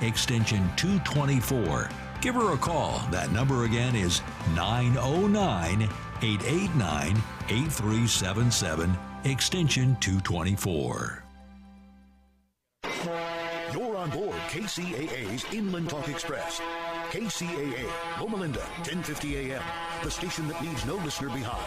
extension 224. Give her a call. That number again is 909-889-8377, extension 224. You're on board KCAA's Inland Talk Express. KCAA, Loma Linda, 1050 AM, the station that leaves no listener behind.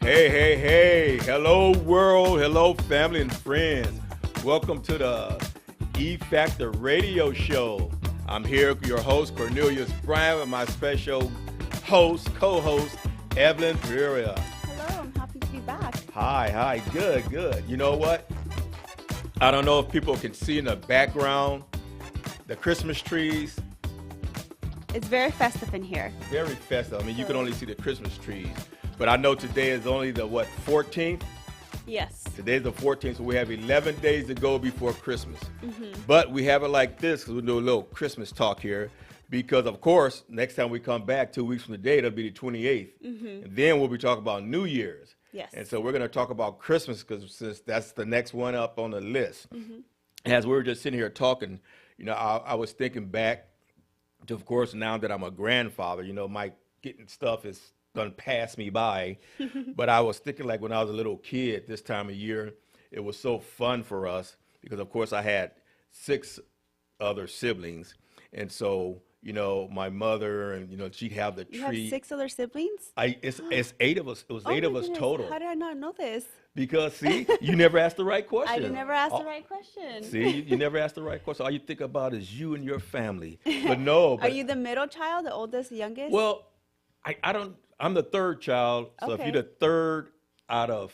Hey, hey, hey. Hello, world. Hello, family and friends. Welcome to the E Factor Radio Show. I'm here, your host, Cornelius Bryant, with my special host, co-host, Evelyn Pereira. Hello, I'm happy to be back. Hi. Good. You know what? I don't know if people can see in the background the Christmas trees. It's very festive in here. Very festive. I mean, you can only see the Christmas trees. But I know today is only the, 14th? Yes. Today's the 14th, so we have 11 days to go before Christmas. Mm-hmm. But we have it like this because we'll do a little Christmas talk here because, of course, next time we come back 2 weeks from today, it'll be the 28th. Mm-hmm. And then we'll be talking about New Year's. Yes. And so we're going to talk about Christmas because since that's the next one up on the list. Mm-hmm. As we were just sitting here talking, you know, I was thinking back to, of course, now that I'm a grandfather, you know, my getting stuff is done pass me by. But I was thinking like when I was a little kid this time of year, it was so fun for us because of course I had 6 other siblings. And so, you know, my mother and, you know, she'd have the You tree. have 6 other siblings? It's 8 of us. It was Oh 8 my of us goodness. total. How did I not know this? Because see, you never asked the right question. I did never ask the right question. See, you never asked the right question. All you think about is you and your family. But no. Are you the middle child, the oldest, the youngest? Well, I'm the third child, so if Okay. you're the third out of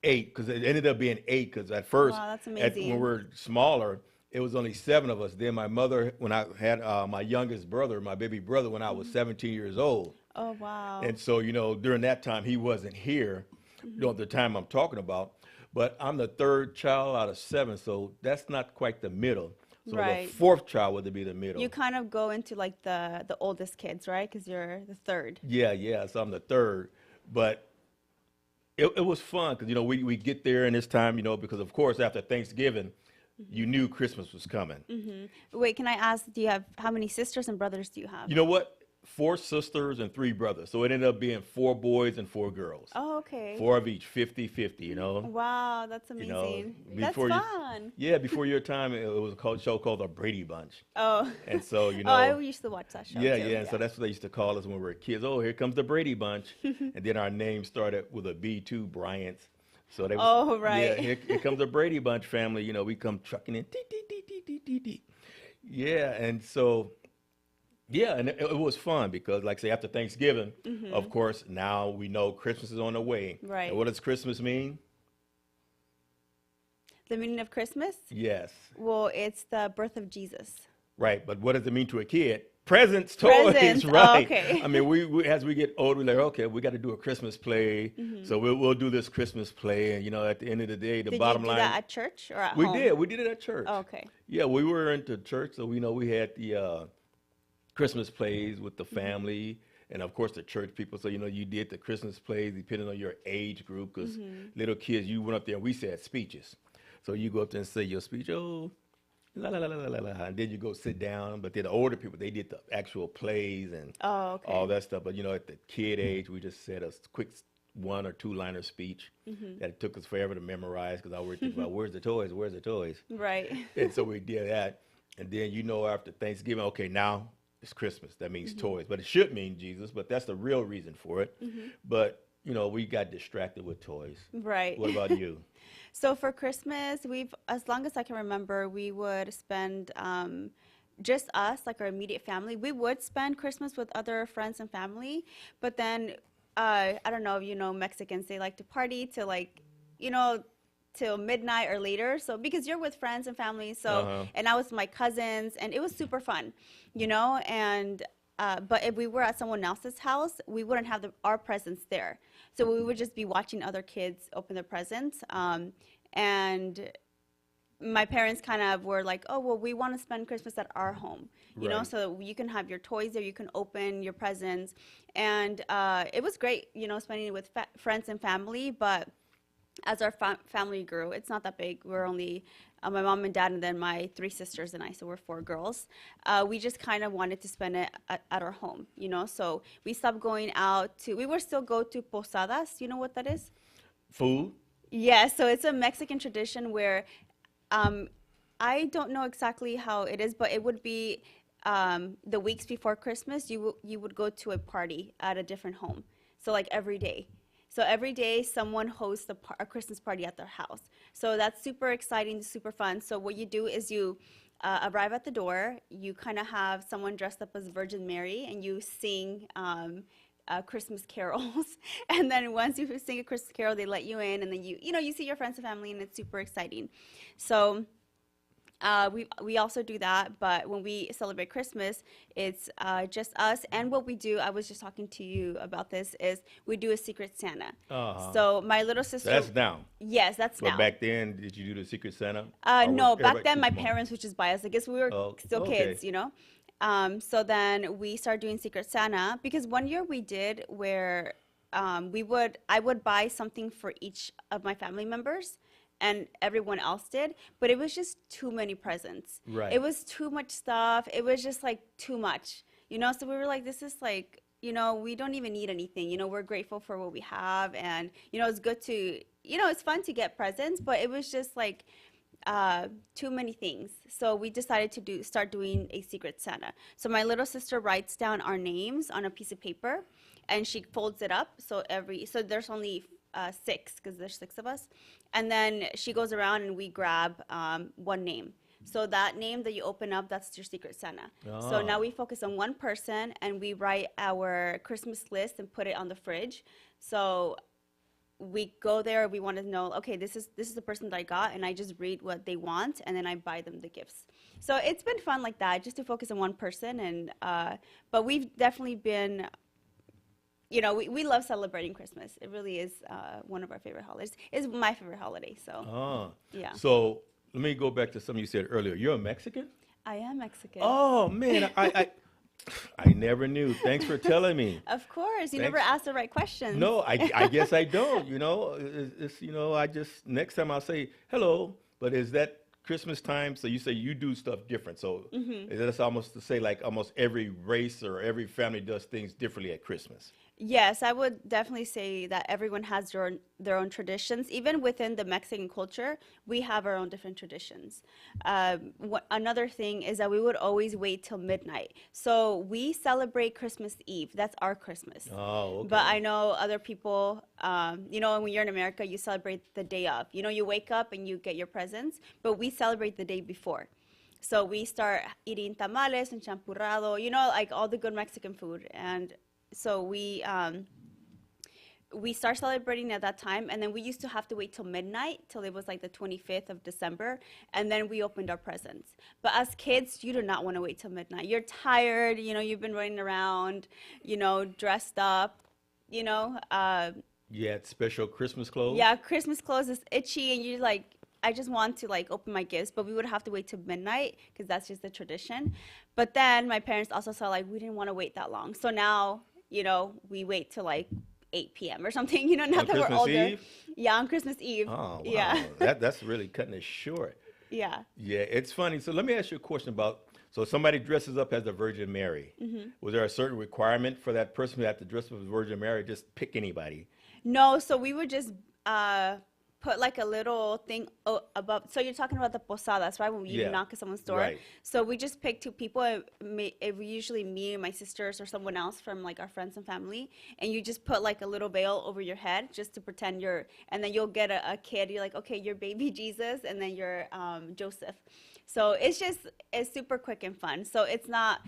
8, because it ended up being 8, because at first, Wow, that's when amazing. we were smaller, it was only 7 of us. Then my mother, when I had my youngest brother, my baby brother, when I was 17 years old. Oh, wow. And so, you know, during that time, he wasn't here, the time I'm talking about. But I'm the third child out of 7, so that's not quite the middle. So Right. the 4th child would be the middle. You kind of go into like the oldest kids, right? Because you're the third. Yeah. So I'm the third, but it was fun because you know we get there in this time, you know, because of course after Thanksgiving, you knew Christmas was coming. Wait, can I ask, how many sisters and brothers do you have? You know what? 4 sisters and 3 brothers, so it ended up being 4 boys and 4 girls. Oh, okay. 4 of each, 50-50, you know. Wow, that's You know, amazing. That's before you- fun. Yeah, before your time, it was a show called The Brady Bunch, Oh. and so you know. Oh, I used to watch that show. Yeah, too. yeah. And so that's what they used to call us when we were kids. Oh, here comes the Brady Bunch. And then our name started with a B too, Bryant's. So they Oh, right. Yeah, here comes the Brady Bunch family. You know, we come trucking in. Yeah, and so, yeah, and it was fun because, like I say, after Thanksgiving, of course, now we know Christmas is on the way. Right. And what does Christmas mean? The meaning of Christmas? Yes. Well, it's the birth of Jesus. Right, but what does it mean to a kid? Presents, toys, Presents, oh, right? okay. I mean, we as we get older, we're like, okay, we got to do a Christmas play, so we'll do this Christmas play, and you know, at the end of the day, the Did bottom you do line, that at church or at we home? we did it at church. Oh, okay. Yeah, we were into church, so we know we had the Christmas plays with the family, and of course the church people. So you know, you did the Christmas plays depending on your age group, because little kids, you went up there and we said speeches, so you go up there and say your speech, oh. La, la, la, la, la, la, and then you go sit down. But then the older people, they did the actual plays and Oh, okay. all that stuff. But you know, at the kid age, we just said a quick 1 or 2 liner speech that it took us forever to memorize because I was thinking about where's the toys. Right. And so we did that. And then you know, after Thanksgiving, okay, now it's Christmas. That means toys, but it should mean Jesus. But that's the real reason for it. But you know, we got distracted with toys. Right. What about you? So for Christmas, as long as I can remember, we would spend just us, like our immediate family. We would spend Christmas with other friends and family, but then I don't know if you know Mexicans, they like to party till like, you know, till midnight or later. So because you're with friends and family, so and I was with my cousins, and it was super fun, you know. And but if we were at someone else's house, we wouldn't have our presents there. So we would just be watching other kids open their presents. And my parents kind of were like, oh, well, we want to spend Christmas at our home, you know, Right. so you can have your toys there, you can open your presents. And it was great, you know, spending it with friends and family. But as our family grew, it's not that big. We're only my mom and dad, and then my 3 sisters and I, so we're 4 girls. We just kind of wanted to spend it at our home, you know, so we stopped going out to, we would still go to posadas. You know what that is? Food? Yeah, so it's a Mexican tradition where I don't know exactly how it is, but it would be the weeks before Christmas, you would go to a party at a different home. So like every day. So every day someone hosts a Christmas party at their house. So that's super exciting, super fun. So what you do is you arrive at the door, you kind of have someone dressed up as Virgin Mary, and you sing Christmas carols. And then once you sing a Christmas carol, they let you in, and then you know, you see your friends and family, and it's super exciting. So we also do that, but when we celebrate Christmas, it's just us. And what we do, I was just talking to you about this, is we do a Secret Santa. Uh-huh. So my little sister. That's now. Yes, that's But now. back then, did you do the Secret Santa? Or No, was back everybody then too my small? parents would just buy us. I guess we were Oh, still okay. kids, you know. So then we started doing Secret Santa, because one year we did where I would buy something for each of my family members, and everyone else did, but it was just too many presents. Right. It was too much stuff. It was just like too much, you know. So we were like, this is like, you know, we don't even need anything. You know, we're grateful for what we have, and you know, it's good to, you know, it's fun to get presents, but it was just like too many things. So we decided to start doing a Secret Santa. So my little sister writes down our names on a piece of paper, and she folds it up. So there's only 6, because there's 6 of us, and then she goes around and we grab one name. So that name that you open up, that's your Secret Santa. So now we focus on one person, and we write our Christmas list and put it on the fridge. So we go there, we want to know, okay, this is the person that I got, and I just read what they want, and then I buy them the gifts. So it's been fun like that, just to focus on one person. And but we've definitely been, you know, we love celebrating Christmas. It really is one of our favorite holidays. It's my favorite holiday. So yeah. So let me go back to something you said earlier. You're a Mexican? I am Mexican. Oh man, I never knew. Thanks for telling me. Of course, you Thanks. never asked the right questions. No, I guess I don't. You know, it's you know, I just next time I'll say hello. But is that Christmas time? So you say you do stuff different. So that's almost to say like almost every race or every family does things differently at Christmas. Yes, I would definitely say that everyone has their own traditions. Even within the Mexican culture, we have our own different traditions. Another thing is that we would always wait till midnight. So we celebrate Christmas Eve. That's our Christmas. Oh, okay. But I know other people, you know, when you're in America, you celebrate the day of. You know, you wake up and you get your presents, but we celebrate the day before. So we start eating tamales and champurrado, you know, like all the good Mexican food. And so we start celebrating at that time, and then we used to have to wait till midnight, till it was like the 25th of December, and then we opened our presents. But as kids, you do not want to wait till midnight. You're tired, you know, you've been running around, you know, dressed up, you know. You had special Christmas clothes? Yeah, Christmas clothes is itchy, and you're like, I just want to like open my gifts, but we would have to wait till midnight because that's just the tradition. But then my parents also saw like we didn't want to wait that long, so now, you know, we wait till like 8 p.m. or something, you know, now On that we're Christmas older. Eve? Yeah, on Christmas Eve. Oh, wow. Yeah. That's really cutting it short. Yeah. Yeah, it's funny. So let me ask you a question about, so somebody dresses up as the Virgin Mary. Was there a certain requirement for that person who had to dress up as Virgin Mary? Just pick anybody? No, so we would just put like a little thing above. So you're talking about the posadas, right? When you Yeah, knock at someone's door. right. So we just pick 2 people. It usually me and my sisters or someone else from like our friends and family. And you just put like a little veil over your head just to pretend and then you'll get a kid. You're like, okay, you're baby Jesus, and then you're Joseph. So it's super quick and fun. So it's not,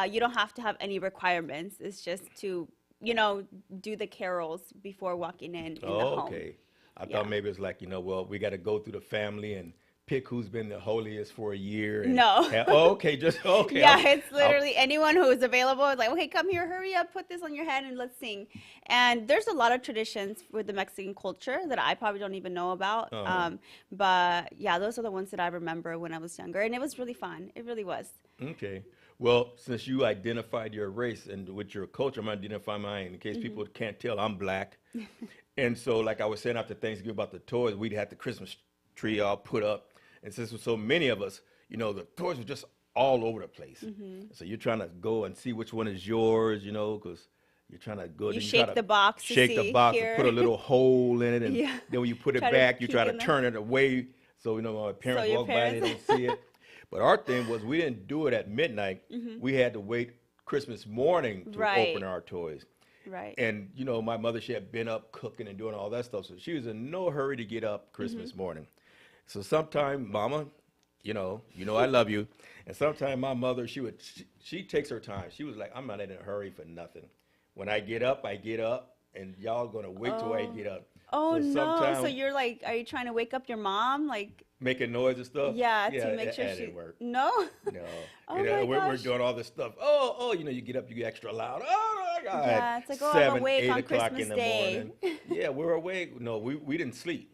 you don't have to have any requirements. It's just to, you know, do the carols before walking in the home. Okay. I Yeah. thought maybe it's like, you know, well, we got to go through the family and pick who's been the holiest for a year? And No. oh, okay, just okay. Yeah, it's literally anyone who is available. It's like, okay, come here, hurry up, put this on your head, and let's sing. And there's a lot of traditions with the Mexican culture that I probably don't even know about. But yeah, those are the ones that I remember when I was younger, and it was really fun. It really was. Okay. Well, since you identified your race and with your culture, I'm going to identify mine. In case people can't tell, I'm black. And so, like I was saying after Thanksgiving about the toys, we'd have the Christmas tree all put up. And since there's so many of us, you know, the toys were just all over the place. So you're trying to go and see which one is yours, you know, because you're trying to go. You then shake try the box to shake the see box here. and put a little hole in it. And Yeah. then when you put it Try to back, you peek try to in there. turn it away. So, you know, my parents your walk by, they parents- don't see it. But our thing was we didn't do it at midnight. We had to wait Christmas morning to Right. open our toys. Right. And, you know, my mother, she had been up cooking and doing all that stuff. So she was in no hurry to get up Christmas morning. So sometime, Mama, you know, I love you. And sometime my mother, she takes her time. She was like, I'm not in a hurry for nothing. When I get up, and y'all going to wait till I get up. Oh, So no. sometime- So you're like, are you trying to wake up your mom? Like, Making noise and stuff? yeah, to make sure that she. didn't work. No? No. Oh You know, my we're gosh. doing all this stuff. Oh, you know, you get up, you get extra loud. Oh, my God. Yeah, it's like, oh, I'm 7, awake 8 on o'clock Christmas in the Day. morning. Yeah, we were awake. No, we didn't sleep.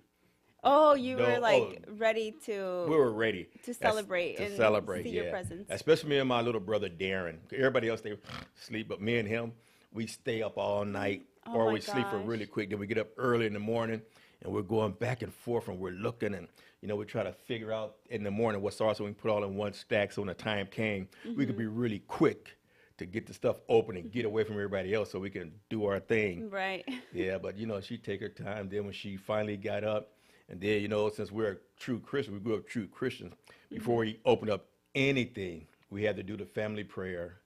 Oh, you No, were like oh. ready to. We were ready. To celebrate To and celebrate, see yeah. your presents. Especially me and my little brother, Darren. Everybody else, they sleep, but me and him, we stay up all night. Oh Or my we sleep for gosh. really quick. Then we get up early in the morning, and we're going back and forth, and we're looking, and, you know, we try to figure out in the morning what's ours so we can put all in one stack so when the time came, we could be really quick to get the stuff open and get away from everybody else so we can do our thing. Right. Yeah, but, you know, she take her time. Then when she finally got up, and then, you know, since we're a true Christian, we grew up true Christians, before we opened up anything, we had to do the family prayer.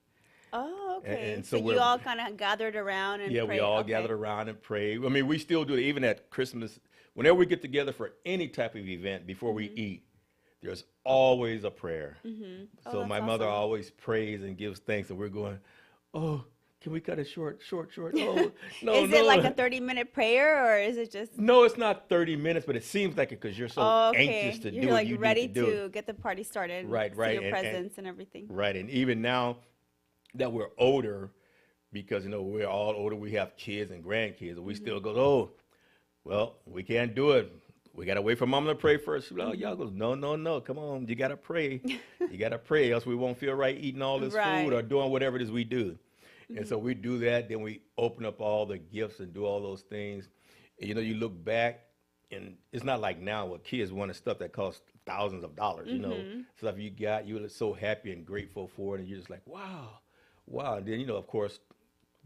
Oh, okay. and so so you we're- all kind of gathered around and Yeah, prayed. we all Okay. gathered around and prayed. I mean, we still do it even at Christmas. Whenever we get together for any type of event before we eat, there's always a prayer. Oh, So that's my mother awesome. always prays and gives thanks, and we're going, oh, can we cut it short? Oh, no, Is no. it like a 30-minute prayer or is it just? No, it's not 30 minutes, but it seems like it because you're so Oh, okay. anxious to You're do like it. You ready need to do it. get the party started. Right, see right, your and- presents and everything. Right, and even now that we're older, because, you know, we're all older, we have kids and grandkids, and we still go, oh, well, we can't do it. We got to wait for mom to pray first. She's like, oh, y'all goes, no, come on, you got to pray. You got to pray, else we won't feel right eating all this Right. food or doing whatever it is we do. And so we do that, then we open up all the gifts and do all those things. And, you know, you look back, and it's not like now where kids want stuff that costs thousands of dollars, you know, stuff you got, you're so happy and grateful for it, and you're just like, wow. And then, you know, of course,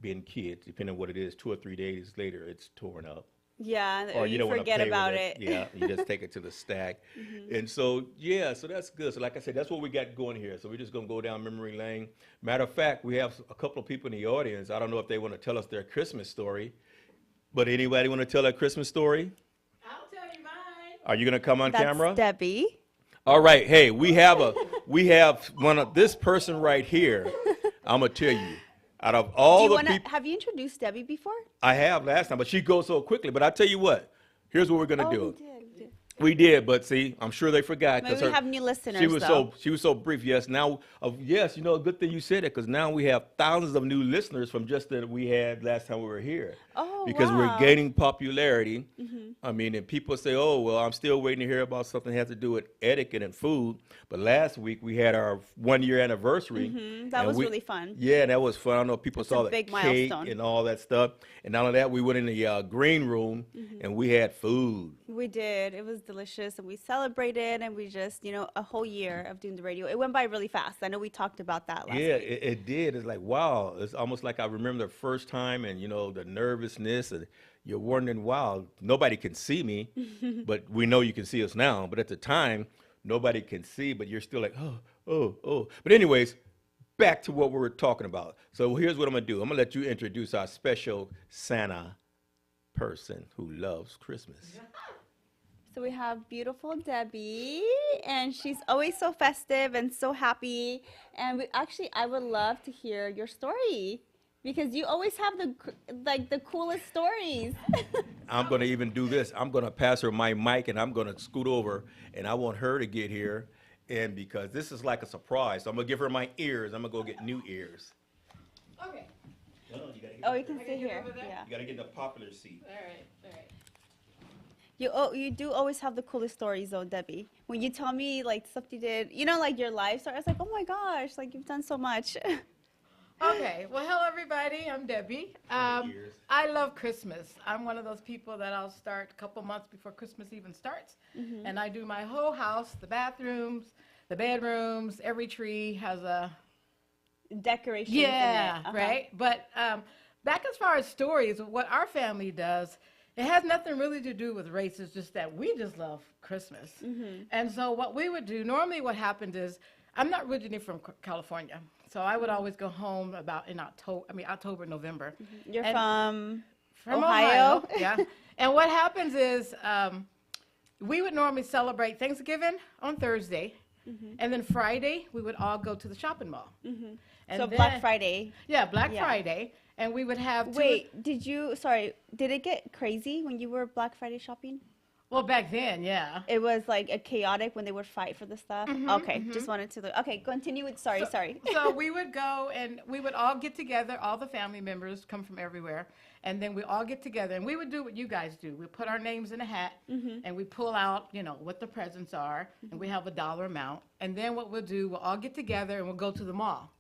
being kids, depending on what it is, 2 or 3 days later, it's torn up. Yeah, Or you don't wanna forget play with about it. Yeah, you just take it to the stack. And so, yeah, so that's good. So like I said, that's what we got going here. So we're just going to go down memory lane. Matter of fact, we have a couple of people in the audience. I don't know if they want to tell us their Christmas story, but anybody want to tell a Christmas story? I'll tell you mine. Are you going to come on That's camera? Debbie. All right. Hey, we have one of this person right here. I'm going to tell you, out of Do all you the want to? people Have you introduced Debbie before? I have last time, but she goes so quickly. But I tell you what, here's what we're going to do. we did. We did, but see, I'm sure they forgot. Maybe 'cause we have new listeners, She was though. so brief. Yes, now, yes, you know, a good thing you said it because now we have thousands of new listeners from just that we had last time we were here. Oh, because we're wow. gaining popularity. I mean, and people say, "Oh, well, I'm still waiting to hear about something that has to do with etiquette and food." But last week we had our 1-year anniversary. That and was really fun. Yeah, that was fun. I know people It's saw a the big cake milestone. and all that stuff. And not only that, we went in the green room and we had food. We did. It was delicious, and we celebrated, and we just, a whole year of doing the radio. It went by really fast. I know we talked about that last Yeah, week. it did. It's like, wow. It's almost like I remember the first time and, the nervousness. And you're wondering, wow, nobody can see me. But we know you can see us now. But at the time, nobody can see. But you're still like, oh. But anyways, back to what we were talking about. So here's what I'm going to do. I'm going to let you introduce our special Santa person who loves Christmas. So we have beautiful Debbie, and she's always so festive and so happy. And I would love to hear your story. Because you always have the coolest stories. I'm going to even do this. I'm going to pass her my mic, and I'm going to scoot over, and I want her to get here. And because this is like a surprise, so I'm going to give her my ears. I'm going to go get new ears. Okay. No, you got to get, Oh, you can I sit can get here. over there? Yeah. you got to get in the popular seat. All right. All right. You do always have the coolest stories though, Debbie. When you tell me like stuff you did, like your life story, I was like, oh my gosh, like you've done so much. Okay. Well, hello everybody. I'm Debbie. Ears. I love Christmas. I'm one of those people that I'll start a couple months before Christmas even starts, and I do my whole house, the bathrooms, the bedrooms. Every tree has a Decorations. yeah, in it. Uh-huh. right. But back as far as stories, what our family does, it has nothing really to do with race. It's just that we just love Christmas. And so what we would do, normally what happened is, I'm not originally from California, so I would always go home about in October, November. You're And- from From Ohio? yeah. And what happens is we would normally celebrate Thanksgiving on Thursday, and then Friday we would all go to the shopping mall. And So then- Black Friday. Yeah, Black Yeah. Friday, and we would have Wait, did it get crazy when you were Black Friday shopping? Well, back then, yeah. It was like a chaotic when they would fight for the stuff. Okay, just wanted to. Okay, continue with. Sorry. So we would go and we would all get together. All the family members come from everywhere, and then we all get together and we would do what you guys do. We put our names in a hat and we pull out, what the presents are, and we have a dollar amount. And then what we'll do, we'll all get together and we'll go to the mall,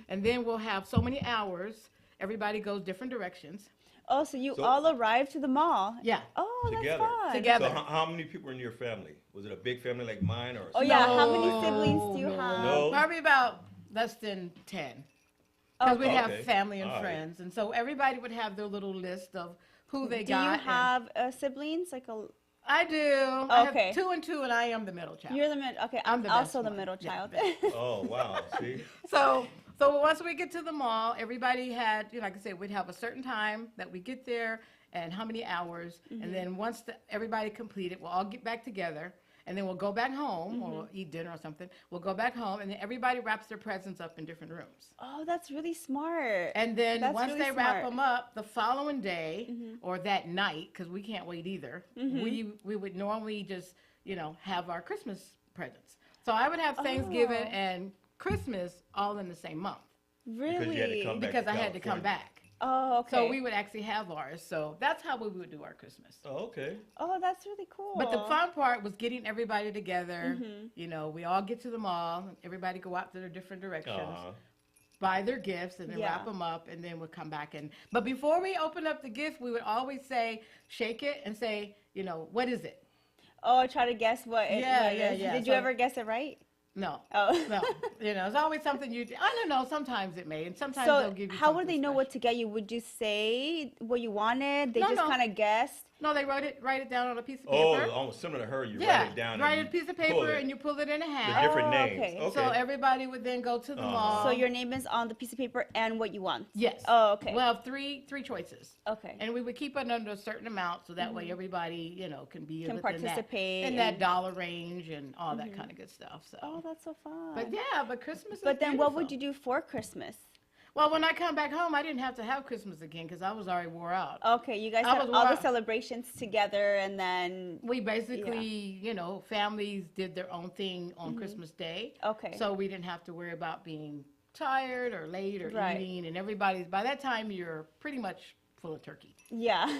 and then we'll have so many hours. Everybody goes different directions. Oh, so you So- all arrived to the mall? Yeah. Oh, Together. that's fun. Together. So how many people were in your family? Was it a big family like mine or? Oh yeah, how No, many siblings do you have? No. Probably about less than 10. Because we'd have Okay. family and All right. friends. And so everybody would have their little list of who they Do got. you and- have siblings? Like a I do. I Okay. have 2 and 2, and I am the middle child. you're the mid. Okay, I'm I'm the also best the one. middle Yeah, child. Oh, wow. See? So once we get to the mall, everybody had, like I said, we'd have a certain time that we get there and how many hours. And then once everybody completed, we'll all get back together. And then we'll go back home or we'll eat dinner or something. We'll go back home, and then everybody wraps their presents up in different rooms. Oh, that's really smart. And then That's once really they wrap smart. them up, the following day or that night, because we can't wait either, we would normally just, have our Christmas presents. So I would have Thanksgiving Oh. and Christmas all in the same month Really? Because you had to come back because to I had to come California. back. Oh, okay. So we would actually have ours. So that's how we would do our Christmas. Oh, okay. Oh, that's really cool. But the fun part was getting everybody together. Mm-hmm. We all get to the mall. Everybody go out to their different directions. Uh-huh. Buy their gifts and then Yeah. wrap them up, and then we'll come back. But before we open up the gift, we would always say, shake it and say, what is it? Oh, try to guess what it Yeah, what it yeah, is. yeah. Did you So- ever guess it right? No. Oh. No. It's always something I don't know. Sometimes it may, and sometimes they'll So give you how would something they know special. what to get you? Would you say what you wanted? They No, just no. kind of guessed. No, they write it down on a piece of Oh, paper. almost similar to her. You Yeah, write it down. write and a piece of pull paper it. and you pull it in a The hat. different Oh, names. okay. Okay. So everybody would then go to the mall. So your name is on the piece of paper and what you want. Yes. Oh, okay. We'll have three choices. Okay. And we would keep it under a certain amount, so that way everybody, can be Can within participate in that and- dollar range and all that kind of good stuff. So. Oh, that's so fun. But yeah, but Christmas. But is then what would beautiful. you do for Christmas? Well, when I come back home, I didn't have to have Christmas again because I was already wore out. Okay, you guys I had was all the wild. celebrations together and then We basically, families did their own thing on Christmas Day. Okay. So we didn't have to worry about being tired or late or Right. eating, and by that time you're pretty much full of turkey, yeah.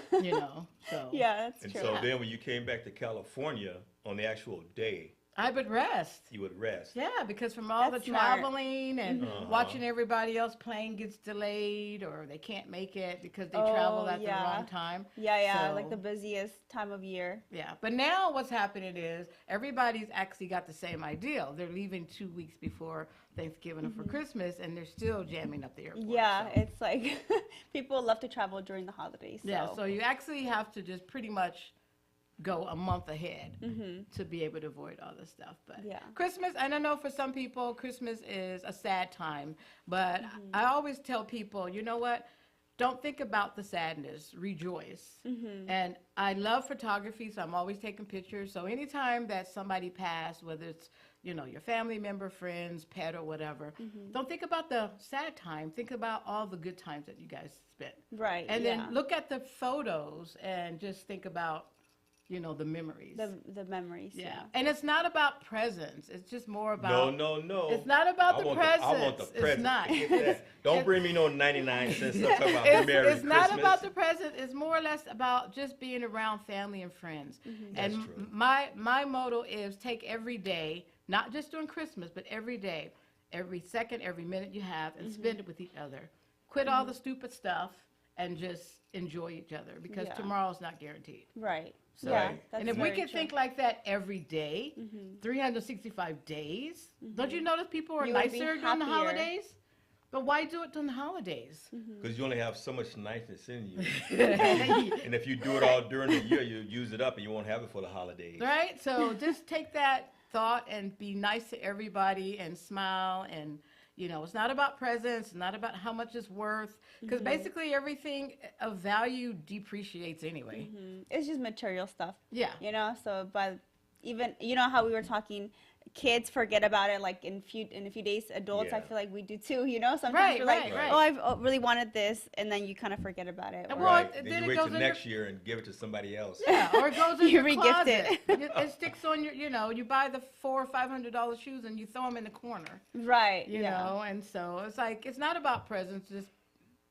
So Yeah, that's And true. so then when you came back to California on the actual day, I would rest. you would rest. Yeah, because from all That's the smart. traveling and Uh-huh. watching everybody else plane gets delayed or they can't make it because they Oh, travel at yeah. the wrong time. Yeah, So- like the busiest time of year. Yeah, but now what's happening is everybody's actually got the same idea. They're leaving 2 weeks before Thanksgiving or for Christmas, and they're still jamming up the airport. Yeah, so. it's like people love to travel during the holidays. So. Yeah, so you actually have to just pretty much go a month ahead to be able to avoid all this stuff. But Yeah. Christmas, and I know for some people, Christmas is a sad time, but I always tell people, you know what? Don't think about the sadness, rejoice. And I love photography, so I'm always taking pictures. So anytime that somebody passed, whether it's your family member, friends, pet, or whatever. Don't think about the sad time. Think about all the good times that you guys spent. Right. And yeah. then look at the photos and just think about, the memories. the memories. Yeah. And it's not about presents. It's just more about. No. It's not about the presents. I want the presents. It's not. Forget that. Don't bring me no 99 cents stuff talking about It's Merry not Christmas. about the present. It's more or less about just being around family and friends. That's And true. my motto is take every day, not just during Christmas, but every day, every second, every minute you have, and spend it with each other. Quit all the stupid stuff and just enjoy each other, because Yeah. tomorrow's not guaranteed. Right. So, yeah. Right. That's and if we very can true. think like that every day, 365 days, don't you notice people are You would be nicer during the happier. holidays? But why do it during the holidays? Because you only have so much niceness in you. And if you do it all during the year, you use it up and you won't have it for the holidays. Right? So just take that thought and be nice to everybody and smile. And, it's not about presents, not about how much it's worth. Because basically everything of value depreciates anyway. It's just material stuff. Yeah. So but even how we were talking, kids forget about it like in a few days. Adults, I Yeah. feel like we do too. Sometimes Right, you're like, right, right. oh, I really wanted this, and then you kind of forget about it. And or- well, Right. then Then it you wait goes till in next year and give it to somebody else. Yeah, or it goes in You your re-gift closet. it. It sticks on your, you buy the $400 or $500 shoes and you throw them in the corner. right. You know, and so it's like, it's not about presents, it's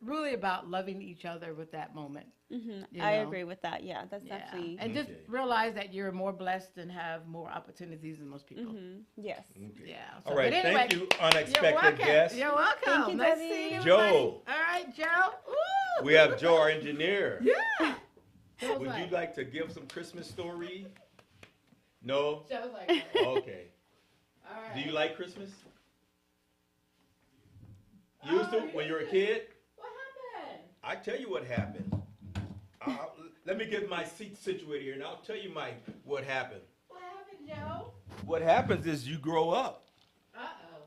really about loving each other with that moment. you I know? agree with that. Yeah, that's Yeah. definitely And just Okay. realize that you're more blessed and have more opportunities than most people. yes. Okay. Yeah. All right. but anyway, Thank you, You're unexpected welcome. guest. You're welcome. Thank you, Nice Debbie. seeing you, Joe. everybody. All right, Joe. Woo! We have Joe, our engineer. Yeah. Joe's Would you like to give some Christmas story? No? Joe's like, Okay. all right. Do you like Christmas? Used to when you were a kid? What happened? I tell you what happened. Let me get my seat situated here, and I'll tell you what happened. What happened, Joe? What happens is you grow up, Uh-oh.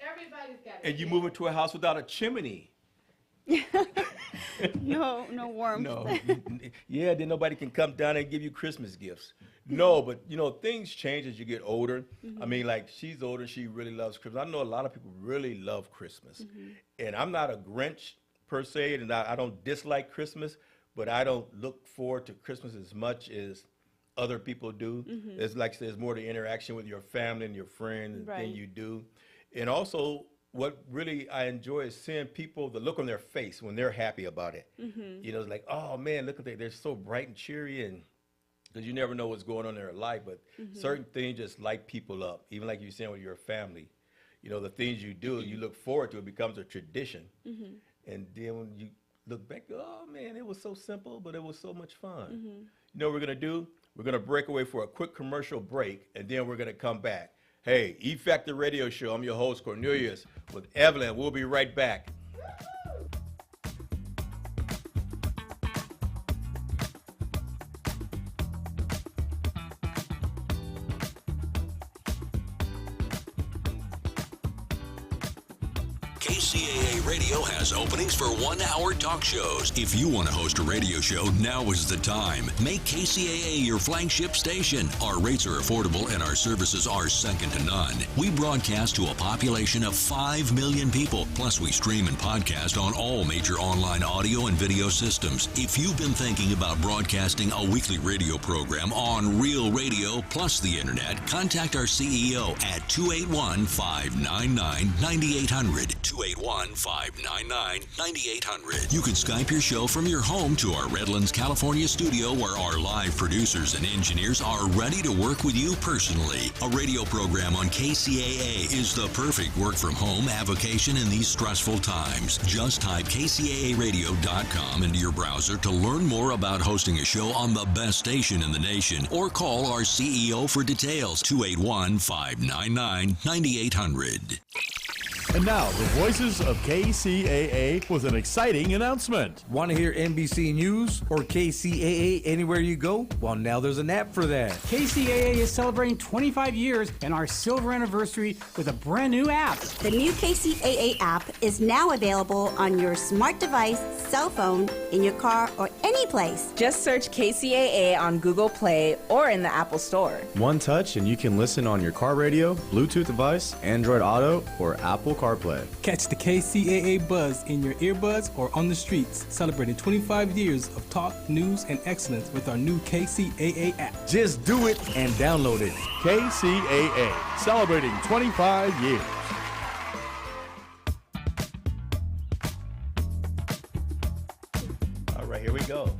Everybody's got a and you kid. move into a house without a chimney. No warmth. No, yeah, then nobody can come down and give you Christmas gifts. No, but things change as you get older. I mean, like she's older, she really loves Christmas. I know a lot of people really love Christmas, and I'm not a Grinch per se, and I don't dislike Christmas, but I don't look forward to Christmas as much as other people do. It's like there's more the interaction with your family and your friends Right. than you do, and also. What really I enjoy is seeing people, the look on their face when they're happy about it. It's like, oh man, look at that. They're so bright and cheery, and because you never know what's going on in their life, but certain things just light people up. Even like you're saying with your family, the things you do, you look forward to, it becomes a tradition. And then when you look back, oh man, it was so simple, but it was so much fun. You know what we're gonna do? We're gonna break away for a quick commercial break, and then we're gonna come back. Hey, E Factor Radio Show. I'm your host, Cornelius, with Evelyn. We'll be right back. KCAA Radio has openings for 1-hour talk shows. If you want to host a radio show, now is the time. Make KCAA your flagship station. Our rates are affordable and our services are second to none. We broadcast to a population of 5 million people. Plus, we stream and podcast on all major online audio and video systems. If you've been thinking about broadcasting a weekly radio program on Real Radio plus the internet, contact our CEO at 281-599-9800. 281-599-9800. You can Skype your show from your home to our Redlands, California studio where our live producers and engineers are ready to work with you personally. A radio program on KCAA is the perfect work from home avocation in these stressful times. Just type kcaaradio.com into your browser to learn more about hosting a show on the best station in the nation, or call our CEO for details, 281-599-9800. And now, the voices of KCAA with an exciting announcement. Want to hear NBC News or KCAA anywhere you go? Well, now there's an app for that. KCAA is celebrating 25 years and our silver anniversary with a brand new app. The new KCAA app is now available on your smart device, cell phone, in your car, or any place. Just search KCAA on Google Play or in the Apple Store. One touch and you can listen on your car radio, Bluetooth device, Android Auto, or Apple CarPlay. Catch the KCAA buzz in your earbuds or on the streets, celebrating 25 years of talk, news, and excellence with our new KCAA app. Just do it and download it. KCAA, celebrating 25 years. All right, here we go.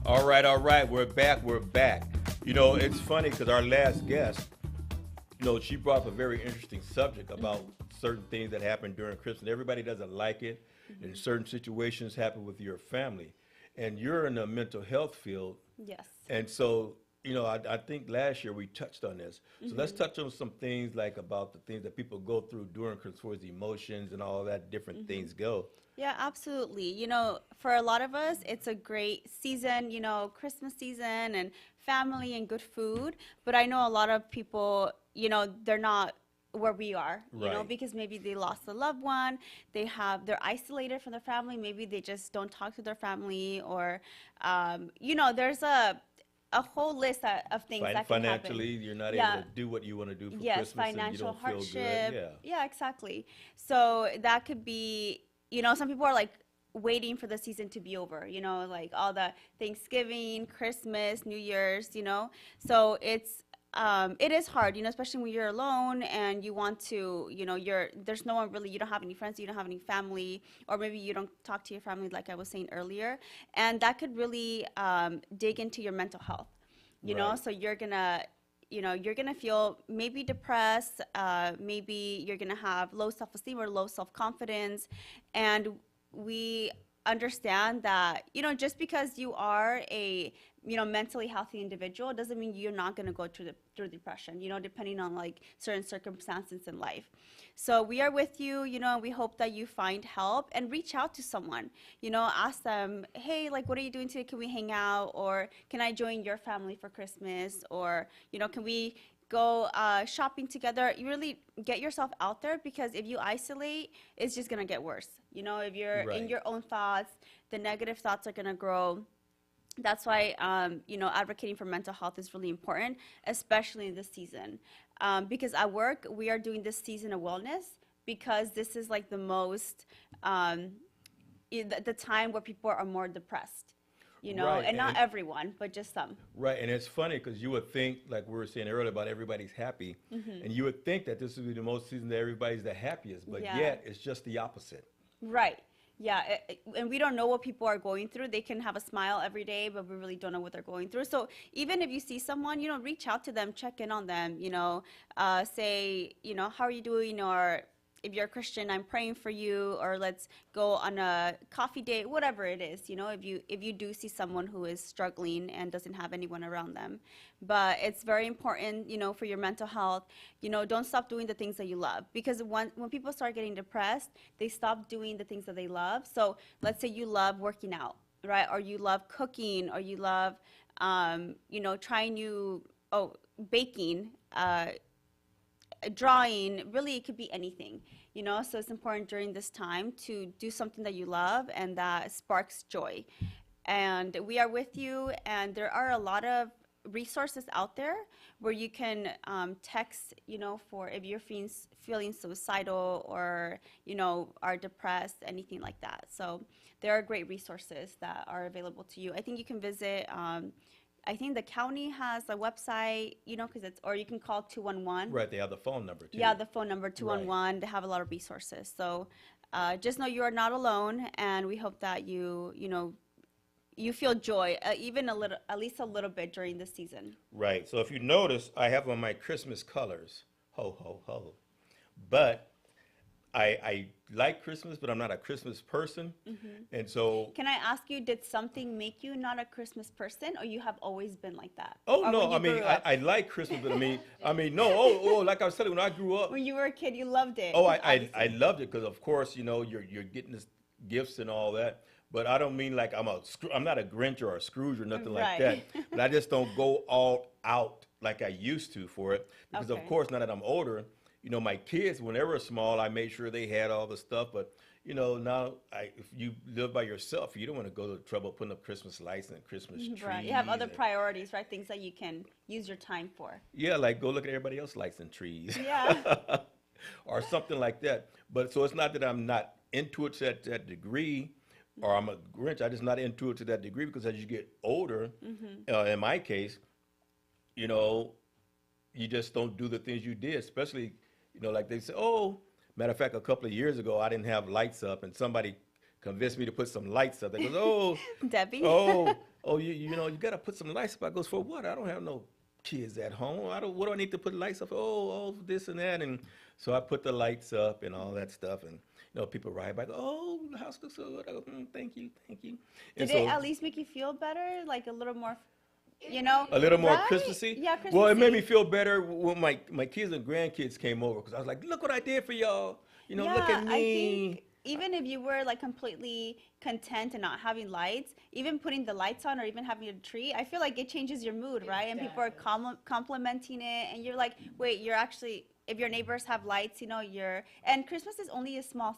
All right, we're back. You know, it's funny because our last guest, you know, she brought up a very interesting subject about certain things that happen during Christmas. Everybody doesn't like it, and certain situations happen with your family. And you're in the mental health field. Yes. And so, you know, I think last year we touched on this. So let's touch on some things like about the things that people go through during Christmas, towards the emotions and all that different things go. Yeah, absolutely. You know, for a lot of us, it's a great season, you know, Christmas season and family and good food. But I know a lot of people, you know, they're not where we are, you know, Right. because maybe they lost a loved one, they're isolated from their family, maybe they just don't talk to their family, or, you know, there's a whole list of things that can Financially, happen. you're not Yeah. able to do what you want to do for Yes, Christmas, and you financial don't feel hardship. good. Yeah, exactly. So that could be, you know, some people are like waiting for the season to be over, you know, like all the Thanksgiving, Christmas, New Year's, you know. So it is hard, you know, especially when you're alone and you want to, you know, there's no one really, you don't have any friends, you don't have any family, or maybe you don't talk to your family like I was saying earlier. And that could really dig into your mental health, you know, Right. so you're gonna feel maybe depressed, maybe you're gonna have low self-esteem or low self-confidence. And we understand that, you know, just because you are a, you know, mentally healthy individual doesn't mean you're not going to go through depression, you know, depending on like certain circumstances in life. So we are with you, you know, we hope that you find help and reach out to someone, you know, ask them, hey, like, what are you doing today? Can we hang out? Or can I join your family for Christmas? Or, you know, can we go shopping together? You really get yourself out there, because if you isolate, it's just going to get worse. You know, if you're in Right. your own thoughts, the negative thoughts are going to grow. That's why, you know, advocating for mental health is really important, especially in this season. Because at work, we are doing this season of wellness, because this is like the most, the time where people are more depressed, you know, Right, and not and- everyone, but just some. Right, and it's funny because you would think, like we were saying earlier, about everybody's happy, and you would think that this would be the most season that everybody's the happiest, but Yeah. yet it's just the opposite. Right. Yeah, and we don't know what people are going through. They can have a smile every day, but we really don't know what they're going through. So even if you see someone, you know, reach out to them, check in on them, you know, say, you know, how are you doing? Or if you're a Christian, I'm praying for you, or let's go on a coffee date, whatever it is, you know, if you do see someone who is struggling and doesn't have anyone around them. But it's very important, you know, for your mental health, you know, don't stop doing the things that you love, because when people start getting depressed, they stop doing the things that they love. So let's say you love working out, right? Or you love cooking, or you love, you know, trying new, baking, drawing. Really, it could be anything, you know. So it's important during this time to do something that you love and that sparks joy. And we are with you, and there are a lot of resources out there where you can text, you know, for if you're feeling suicidal, or, you know, are depressed, anything like that. So there are great resources that are available to you. I think you can visit, I think the county has a website, you know, or you can call 211. Right, they have the phone number too. Yeah, the phone number 211. They have a lot of resources. So just know you are not alone, and we hope that you know, you feel joy, even a little, at least a little bit during this season. Right, so if you notice, I have on my Christmas colors, ho, ho, ho. But I like Christmas, but I'm not a Christmas person. And so, Can I ask you, did something make you not a Christmas person, or you have always been like that? oh Or no, when you I mean, grew up? I like Christmas, but I mean, no, like I was telling you, when I grew up, When you were a kid, you loved it. oh, I obviously. loved it because, of course, you know, you're getting this gifts and all that. But I don't mean like I'm not a Grinch or a Scrooge or nothing like that. Right. But I just don't go all out like I used to for it because, of Okay. course, now that I'm older, you know, my kids, when they were small, I made sure they had all the stuff. But you know, now if you live by yourself, you don't want to go to the trouble of putting up Christmas lights and Christmas trees. Right. You have other and- priorities, right? Things that you can use your time for. Yeah, like go look at everybody else's lights and trees. Yeah. Or something like that. But so it's not that I'm not into it to that degree, or I'm a Grinch. I'm just not into it to that degree because as you get older, in my case, you know, you just don't do the things you did, especially, you know, like they say, oh, matter of fact, a couple of years ago, I didn't have lights up, and somebody convinced me to put some lights up. They goes, oh, Debbie. you know, you got to put some lights up. I goes, for what? I don't have no kids at home. What do I need to put lights up? Oh, this and that. And so I put the lights up and all that stuff. And, you know, people ride by, oh, the house looks so good. I go, thank you. And Did it at least make you feel better? Like a little more, you know? a little more right? Christmassy? Yeah, Christmassy. Well, it made me feel better when my kids and grandkids came over because I was like, look what I did for y'all. You know, look at me. I think even if you were like completely content and not having lights, even putting the lights on or even having a tree, I feel like it changes your mood, right? And people are complimenting it, and you're like, wait, you're actually, if your neighbors have lights, you know, and Christmas is only a small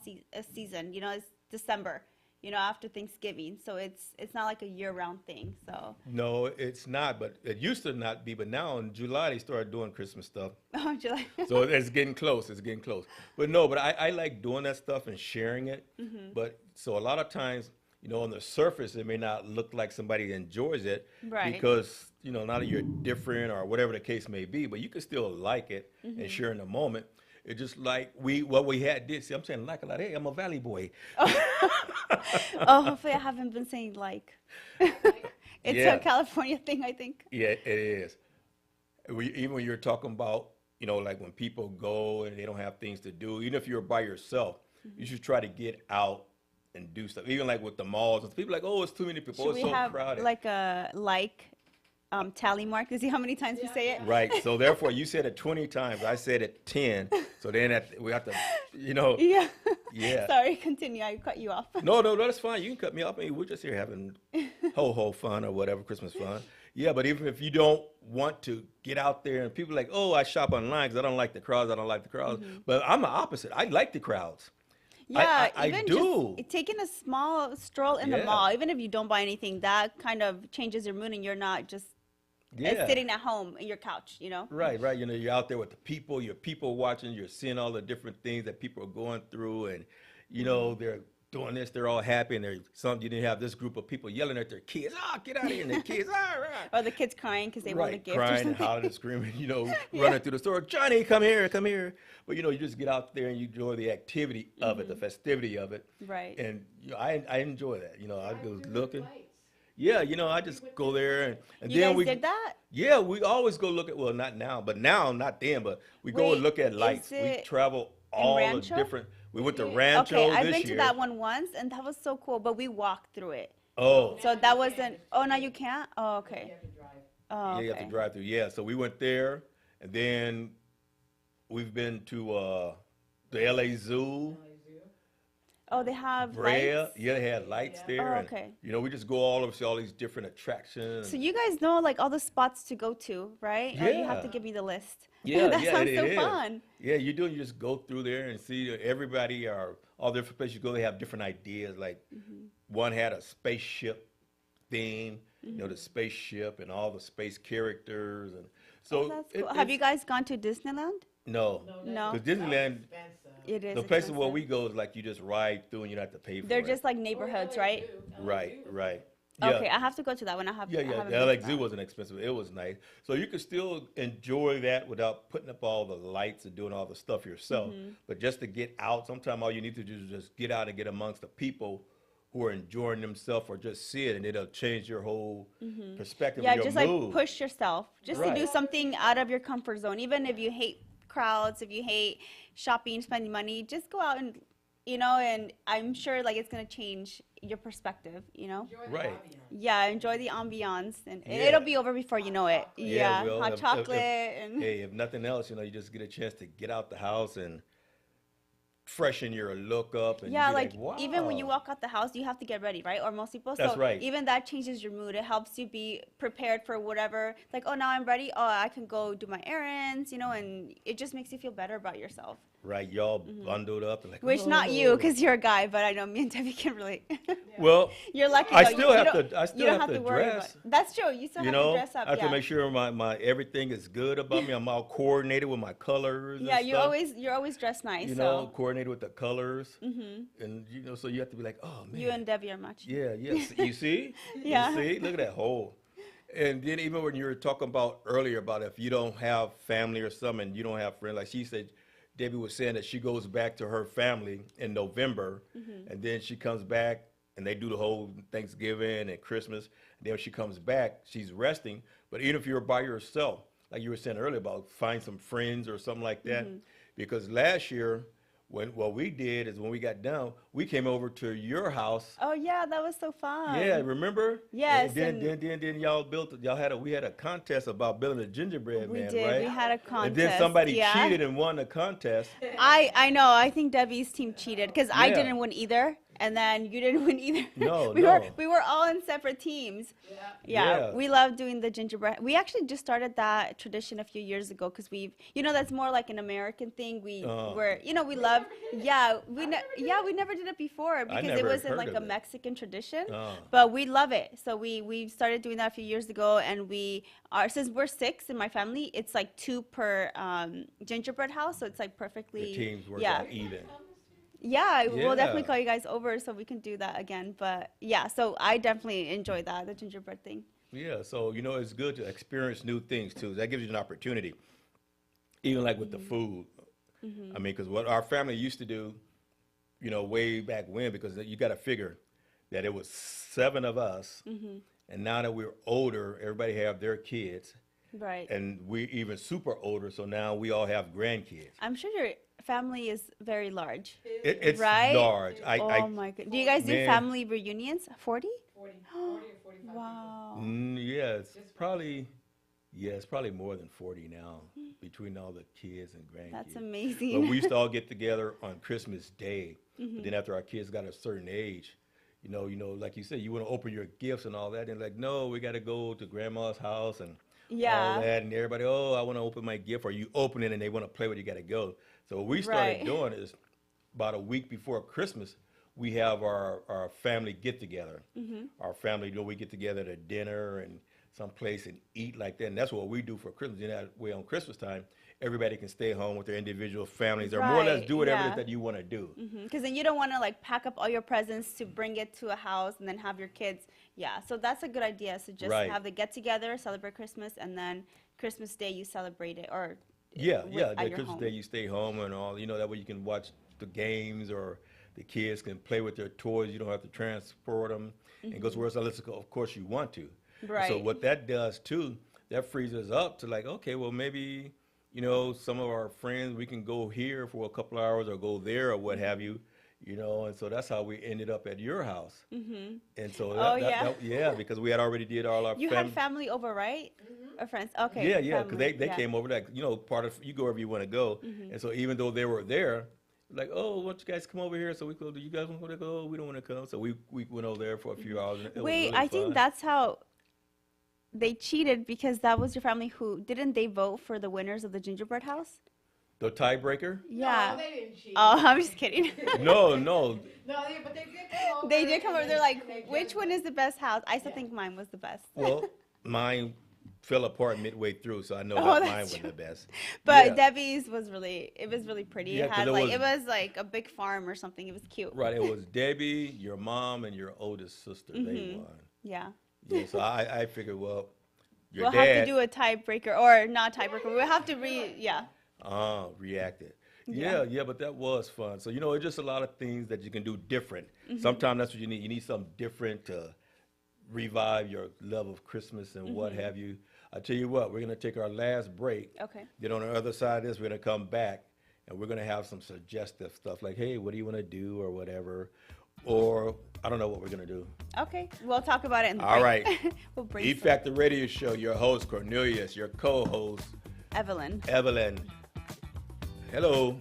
season, you know, it's December, you know, after Thanksgiving, so it's not like a year-round thing. So No, it's not, but it used to not be. But now in July they started doing Christmas stuff. oh, July. So it's getting close. But no, but I like doing that stuff and sharing it. But so a lot of times, you know, on the surface, it may not look like somebody enjoys it Right. because, you know, now that you're different or whatever the case may be, but you can still like it and share in the moment. It's just like what we did. See, I'm saying like a lot. Hey, I'm a Valley boy. Oh, hopefully I haven't been saying like. It's Yeah. a California thing, I think. Yeah, it is. Even when you're talking about, you know, like when people go and they don't have things to do, even if you're by yourself, you should try to get out and do stuff. Even like with the malls, and people are like, oh, it's too many people. Should It's we so have crowded. like a tally mark to see how many times we say it? Right. So therefore, you said it 20 times. I said it 10. So then we have to, you know. Yeah. Yeah. Sorry, continue. I cut you off. No, that's fine. You can cut me off. I mean, we're just here having ho fun or whatever, Christmas fun. Yeah, but even if you don't want to get out there and people are like, oh, I shop online because I don't like the crowds. But I'm the opposite. I like the crowds. Yeah, I even do. just taking a small stroll in the Yeah. mall, even if you don't buy anything, that kind of changes your mood and you're not just sitting at home in your couch, you know? Right. You know, you're out there with the people, you're people watching, you're seeing all the different things that people are going through, and you know, they're doing this, they're all happy, and you didn't have this group of people yelling at their kids, get out of here, and their kids, right. Or the kids crying because they want a gift or crying something. and hollering and screaming, you know, running through the store, Johnny, come here. But you know, you just get out there and you enjoy the activity of it, the festivity of it. Right. And you know, I enjoy that. You know, I go looking. Yeah, you know, I just go there and You then guys did that? Yeah, we always go look at, well, not now, but not then, but we go and look at lights. We travel all the Rancho? different. We went to Rancho Okay, I've this been to year. that one once, and that was so cool, but we walked through it. Oh. So that wasn't, oh, now you can't? Oh, okay. Oh, Yeah, you have to drive through. Yeah, so we went there, and then we've been to the LA Zoo. Oh, they have Brea. lights? Yeah, they had lights there. Oh, and, okay. you know, we just go all over, see all these different attractions. So you guys know like all the spots to go to, right? Or you have to Yeah. give me the list. Yeah, that sounds it so is. fun. Yeah, you do. You just go through there and see everybody or all different places you go. They have different ideas. Like one had a spaceship theme, you know, the spaceship and all the space characters, and so. Oh, that's cool. Have you guys gone to Disneyland? No. No. Because Disneyland, It is. the places where expensive. we go is like you just ride through and you don't have to pay for They're it. just like neighborhoods, right? Right. Okay, I have to go to that one. I haven't The been LA to Zoo that. wasn't expensive. It was nice. So you could still enjoy that without putting up all the lights and doing all the stuff yourself. Mm-hmm. But just to get out, sometimes all you need to do is just get out and get amongst the people who are enjoying themselves or just see it, and it'll change your whole perspective Yeah, of your just mood. like push yourself, just to do Right. something out of your comfort zone, even if you hate crowds, if you hate shopping, spending money, just go out and, and I'm sure like it's going to change your perspective, Right. Yeah, enjoy the ambiance, and Yeah. it'll be over before you know it. Yeah, well, hot chocolate. and hey, if nothing else, you just get a chance to get out the house and freshen your look up. And Yeah, you be like wow. even when you walk out the house, you have to get ready, right? Or most people. That's so right. Even that changes your mood. It helps you be prepared for whatever. Like, oh, now I'm ready. Oh, I can go do my errands, and it just makes you feel better about yourself. Right, y'all bundled up and like. Which not you, because you're a guy, but I know me and Debbie can relate. Well, You're lucky. I though. still You have don't- to. I still you don't have to worry about dress. it. That's true. You still have to dress up. I have Yeah. to make sure my everything is good about me. I'm all coordinated with my colors. Yeah, and you're stuff. always dressed nice. Coordinated with the colors. Mm-hmm. And so you have to be like, oh man. You and Debbie are much. Yeah, yes. You see? Yeah. You see? Look at that hole. And then even when you were talking about earlier about if you don't have family or something, and you don't have friends, like she said, Debbie was saying that she goes back to her family in November, and then she comes back and they do the whole Thanksgiving and Christmas. And then when she comes back, she's resting. But even if you're by yourself, like you were saying earlier about find some friends or something like that, because last year, what we did is when we got done, we came over to your house. Oh yeah, that was so fun. Yeah, remember? Yes. And then we had a contest about building a gingerbread We man, did. right? We had a contest. And then somebody yeah. cheated and won the contest. I know. I think Debbie's team cheated because I Yeah. didn't win either, and then you didn't win either. No, we were all in separate teams. Yeah. We love doing the gingerbread. We actually just started that tradition a few years ago because that's more like an American thing. We we love. We never did it before because it never wasn't heard like of a it. Mexican tradition. But we love it. So we started doing that a few years ago, and we are, since we're 6 in my family, it's like 2 per gingerbread house, so it's like perfectly. The teams work yeah. out even. Yeah, we'll definitely Yeah. call you guys over so we can do that again. But yeah, so I definitely enjoy that, the gingerbread thing. Yeah, so it's good to experience new things too. That gives you an opportunity. Even like with the food. I mean, because what our family used to do, way back when, because you got to figure that it was 7 of us, and now that we're older, everybody have their kids, Right. and we even super older, so now we all have grandkids. I'm sure your family is very large. It's right? large. Oh my god. Do you guys do Man. family reunions? 40? 40 or 45. Wow. Yeah, it's probably more than 40 now between all the kids and grandkids. That's amazing. But we used to all get together on Christmas Day. But then after our kids got a certain age, like you said, you want to open your gifts and all that. And like, no, we got to go to grandma's house and all that. And everybody, I want to open my gift. Or you open it and they want to play with it, you got to go. So what we started doing is about a week before Christmas, we have our family get together. Our family, we get together at dinner and someplace and eat like that. And that's what we do for Christmas. And that way on Christmas time, everybody can stay home with their individual families or more or less do whatever it is that you want to do. Because then you don't want to like pack up all your presents to bring it to a house and then have your kids. Yeah, so that's a good idea. So just have the get together, celebrate Christmas, and then Christmas Day you celebrate it or the your Christmas home. Day you stay home and all. That way you can watch the games or the kids can play with their toys. You don't have to transport them and go somewhere else unless, of course, you want to. Right. So what that does too, that frees us up to like, okay, well maybe, some of our friends, we can go here for a couple hours or go there or what have you, and so that's how we ended up at your house. And so because we had already did all our You had family over, right? Or friends? Okay. Yeah, because they came over, like, part of, you go wherever you want to go. And so even though they were there, like, oh, why don't you guys come over here? So we go, do you guys want to go? We don't want to come. So we went over there for a few hours. And it was really I fun. think that's how they cheated because that was your family didn't they vote for the winners of the gingerbread house? The tiebreaker? Yeah. No, they didn't cheat. Oh, I'm just kidding. No. No, but they did come over. They did come over. They're like, which one is the best house? I still think mine was the best. Well, mine fell apart midway through, so I know Oh, that that's mine was true. the best. But Yeah. Debbie's was really pretty. Yeah, It 'cause had it it was like a big farm or something. It was cute. Right, it was Debbie, your mom, and your oldest sister. They won. Yeah. Yeah, so I figured, well, your We'll dad have to do a tiebreaker or not tiebreaker. We'll have to reacted. Yeah, but that was fun. So, it's just a lot of things that you can do different. Sometimes that's what you need. You need something different to revive your love of Christmas and what have you. I tell you what, we're going to take our last break. Okay. Then on the other side of this, we're going to come back and we're going to have some suggestive stuff like, hey, what do you want to do or whatever. Or I don't know what we're going to do. Okay, we'll talk about it in the All break. right. We'll E brainstorm. Factor Radio Show, your host, Cornelius, your co-host, Evelyn. Evelyn. Hello.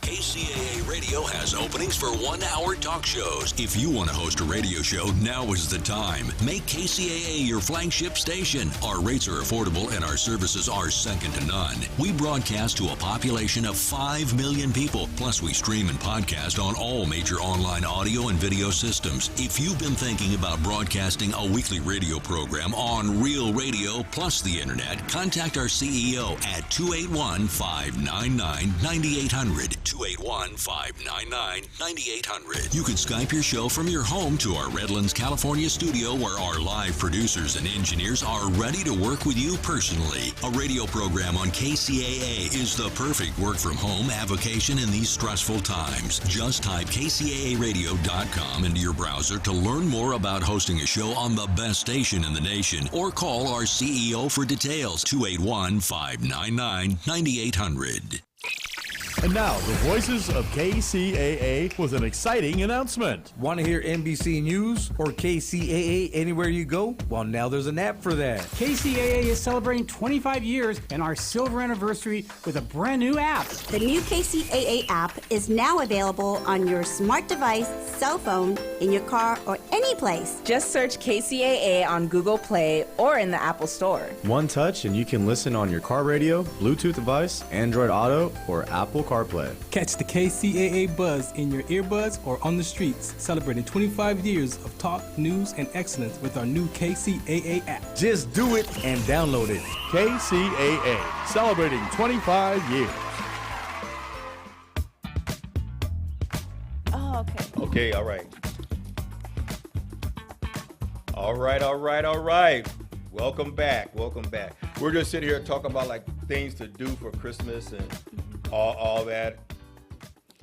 KCAA Radio has openings for 1-hour talk shows. If you want to host a radio show, now is the time. Make KCAA your flagship station. Our rates are affordable and our services are second to none. We broadcast to a population of 5 million people. Plus, we stream and podcast on all major online audio and video systems. If you've been thinking about broadcasting a weekly radio program on Real Radio plus the internet, contact our CEO at 281-599-9800. 281-599-9800. You can Skype your show from your home to our Redlands, California studio where our live producers and engineers are ready to work with you personally. A radio program on KCAA is the perfect work from home avocation in these stressful times. Just type kcaaradio.com into your browser to learn more about hosting a show on the best station in the nation or call our CEO for details. 281-599-9800. And now, the voices of KCAA with an exciting announcement. Want to hear NBC News or KCAA anywhere you go? Well, now there's an app for that. KCAA is celebrating 25 years and our silver anniversary with a brand new app. The new KCAA app is now available on your smart device, cell phone, in your car, or any place. Just search KCAA on Google Play or in the Apple Store. One touch and you can listen on your car radio, Bluetooth device, Android Auto, or Apple CarPlay. Catch the KCAA buzz in your earbuds or on the streets, celebrating 25 years of talk, news, and excellence with our new KCAA app. Just do it and download it. KCAA, celebrating 25 years. Oh, okay. Okay, all right. All right. Welcome back. We're just sitting here talking about like things to do for Christmas and all that.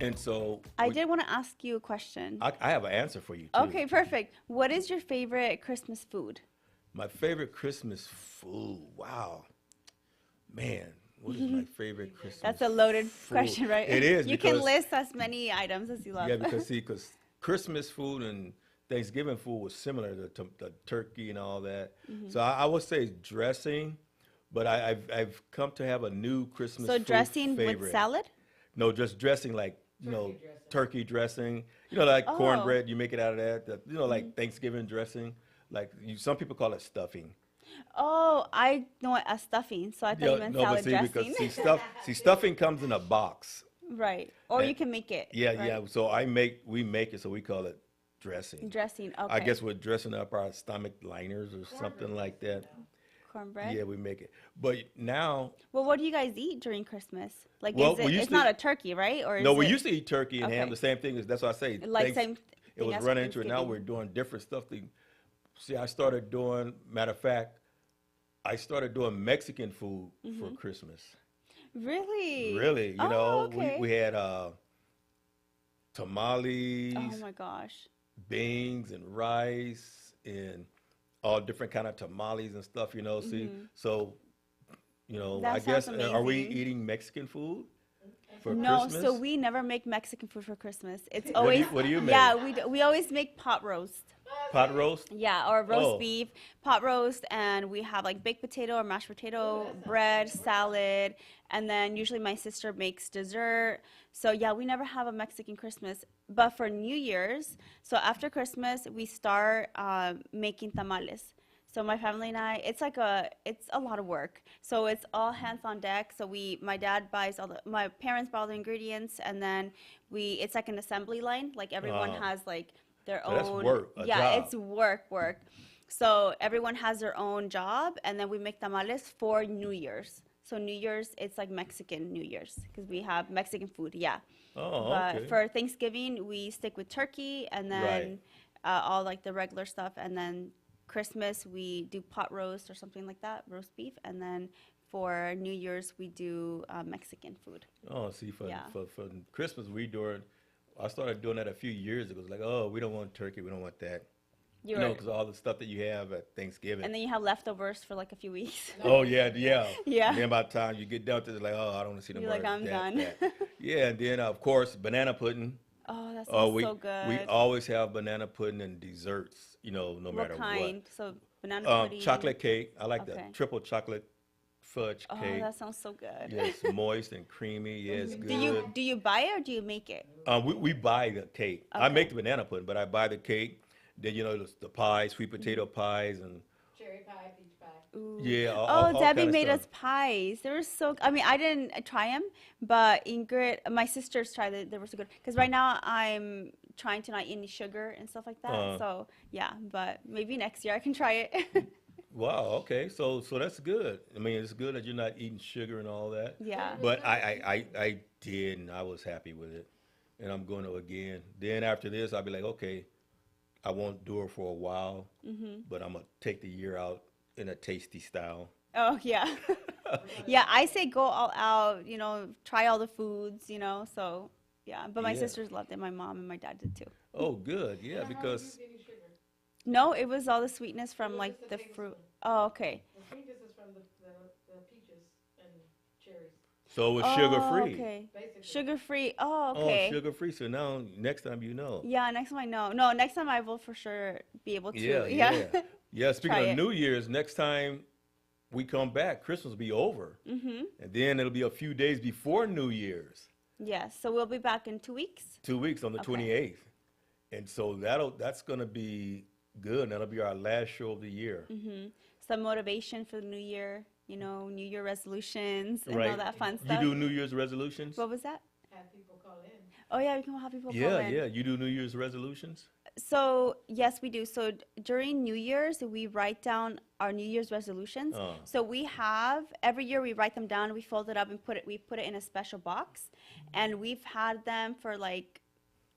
And so I did want to ask you a question. I have an answer for you too. Okay, perfect. What is your favorite Christmas food? My favorite Christmas food. Wow. Man, what is my favorite Christmas That's a loaded food? question, right? It is. You can list as many items as you love. Yeah, because Christmas food and Thanksgiving food was similar to the turkey and all that. Mhm. So I would say dressing, but I've come to have a new Christmas So food dressing favorite. with salad? No, just dressing like, turkey dressing. Like Oh. cornbread, you make it out of that. Like Thanksgiving dressing. Like some people call it stuffing. Oh, I know it as stuffing, so I thought you meant salad dressing. Because stuffing comes in a box. Right. Or And- you can make it. Yeah, right? yeah. So we make it, so we call it dressing. Dressing, okay. I guess we're dressing up our stomach liners or something like that. Cornbread? Yeah, we make it. But now, Well, what do you guys eat during Christmas? Like, Well, is it, we used it's to- not a turkey, right? Or no, is we it- used to eat turkey and ham. Okay. The same thing is that's what I say. Like same It thing was as running into it. Now Thanksgiving. we're doing different stuff. See, I started doing. Matter of fact, I started doing Mexican food for Mhm. Christmas. Really? Really, you Oh, know, okay. we had tamales. Oh my gosh. Beans and rice and all different kind of tamales and stuff, See, Mhm. so That I guess sounds are we amazing. eating Mexican food for No, Christmas? so we never make Mexican food for Christmas. It's What do always you- what do you Yeah, make? we always make pot roast. Pot roast? Yeah, or roast Oh. beef, pot roast, and we have like baked potato or mashed potato, bread, salad, and then usually my sister makes dessert. So yeah, we never have a Mexican Christmas. But for New Year's, so after Christmas, we start making tamales. So my family and I, it's a lot of work. So it's all hands on deck. So my dad buys my parents buy all the ingredients, and then it's like an assembly line. Like everyone Oh. has like their So that's own. work, a Yeah, job. it's work. So everyone has their own job, and then we make tamales for New Year's. So New Year's, it's like Mexican New Year's because we have Mexican food. Yeah. Oh, But okay. for Thanksgiving, we stick with turkey, and then Right. all like the regular stuff, and then Christmas, we do pot roast or something like that, roast beef. And then for New Year's, we do Mexican food. Oh, see, for Yeah. for Christmas, I started doing that a few years ago. It's like, oh, we don't want turkey, we don't want that. You know, because all the stuff that you have at Thanksgiving. And then you have leftovers for like a few weeks. Oh, yeah. Yeah. And then by the time you get done to it, it's like, oh, I don't want to see no You're more like, I'm of done. that. Yeah, and then, of course, banana pudding. Oh, that sounds we, so good. We always have banana pudding and desserts, you know, no matter what. kind? So banana pudding? Chocolate cake. I like the Okay. triple chocolate fudge Oh, cake. that sounds so good. Yes, moist and creamy. Yeah, it's good. Do you buy it or do you make it? We buy the cake. I Okay. make the banana pudding, but I buy the cake. Then, you know, the pies, sweet potato pies, and Cherry pie, peach pie. Ooh. yeah. Oh, Debbie kind of made stuff. us pies. They were so. I mean, I didn't try them, but Ingrid, my sisters tried it. They were so good. Because right now I'm trying to not eat any sugar and stuff like that. So yeah, but maybe next year I can try it. Wow. Okay. So that's good. I mean, it's good that you're not eating sugar and all that. Yeah. But I did, and I was happy with it, and I'm going to again. Then after this, I'll be like, okay, I won't do it for a while, but I'm gonna take the year out in a tasty style. Oh yeah, yeah. I say go all out. You know, try all the foods. You know, so yeah. But my Yeah. sisters loved it. My mom and my dad did too. Oh, good. Yeah, because No, it was all the sweetness from like the fruit. Oh, okay. The sweetness is from the peaches and cherries. so it was sugar free. Okay. Sugar free. Oh, Oh, okay. sugar free. So now next time you know. Yeah, next time I know. No, next time I will for sure be able to. Yeah. Yeah. Speaking Try of it. New Year's, next time we come back, Christmas will be over, and then it'll be a few days before New Year's. Yes. So we'll be back in 2 weeks. 2 weeks on the 28th, and so that's gonna be good. That'll be our last show of the year. Some motivation for the new year. You know, New Year resolutions and Right. all that fun You stuff. do New Year's resolutions? What was that? Have people call in. Oh yeah, we can have people call Yeah, in. yeah. You do New Year's resolutions? So yes, we do. So during New Year's, we write down our New Year's resolutions. Oh. So we have every year we write them down. We fold it up and we put it in a special box, and we've had them for like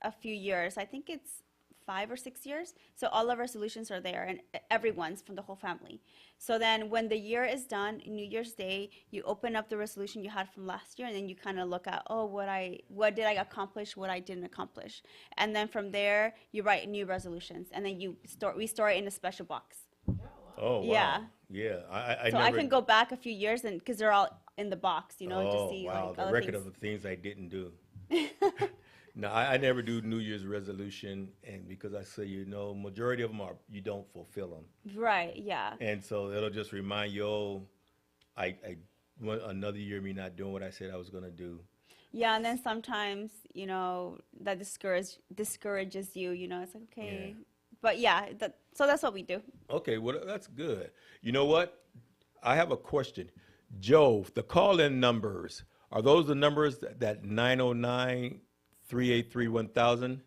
a few years. I think it's 5 or 6 years. So all our resolutions are there, and everyone's from the whole family. So then when the year is done, New Year's Day, you open up the resolution you had from last year, and then you kind of look at, oh, what did I accomplish, what I didn't accomplish. And then from there, you write new resolutions, and then we store it in a special box. Oh, wow. Yeah. Yeah. I So never, I can go back a few years, and because they're all in the box, you know, oh, to see wow. like The other record things. of the things I didn't do. No, I never do New Year's resolution, and because I say, you know, majority of them you don't fulfill them. Right, yeah. And so it'll just remind you, oh, I want another year of me not doing what I said I was going to do. Yeah, and then sometimes, you know, that discourages you, you know, it's like, okay. Yeah. But yeah, so that's what we do. Okay, well, that's good. You know what? I have a question. Joe, the call-in numbers, are those the numbers that 909-383-1000?